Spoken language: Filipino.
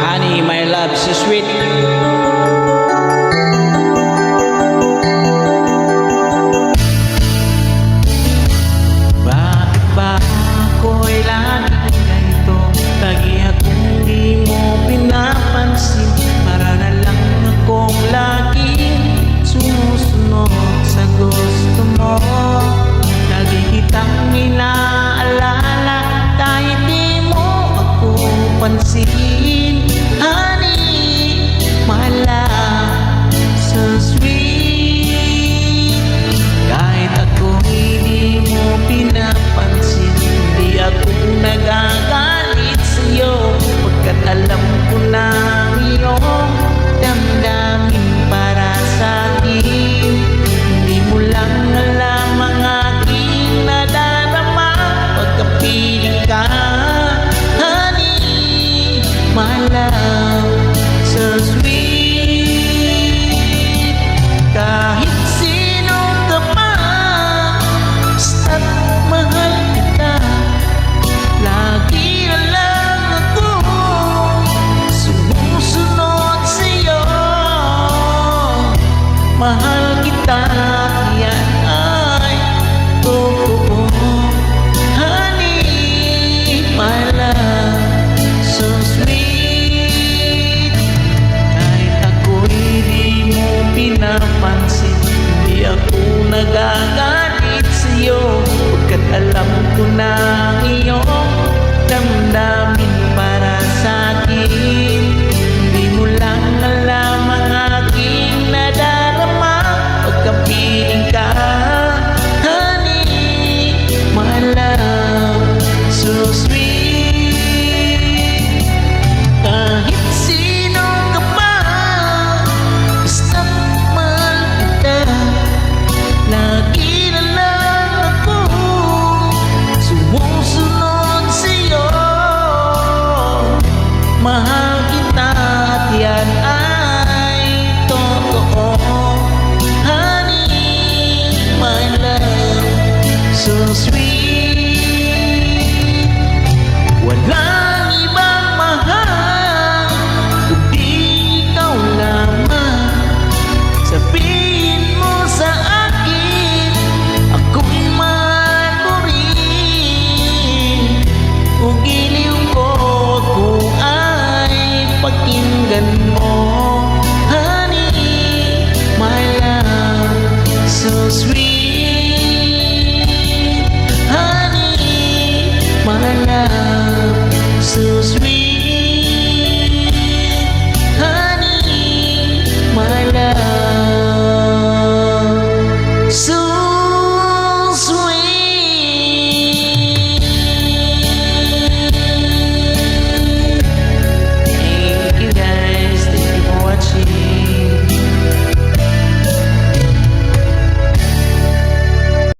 Honey, my love, so sweet. Bakit ba ako'y laging ganito? Lagi akong di mo pinapansin. Para na lang akong laging sumusunod sa gusto mo. Lagi kitang inaalala kahit di mo ako pansin. Honey, my love, so sweet. Kahit ako hindi mo pinapansin, hindi ako nagagalit sa'yo, pagkat alam ko na ang iyong damdamin para sa'kin. Hindi mo lang alam ang aking nadarama pagkapiling ka. Honey, my love, so sweet. Kahit sino ka pa, basta't mahal kita. Lagi na lang ako sumusunod sa'yo. Mahal kita.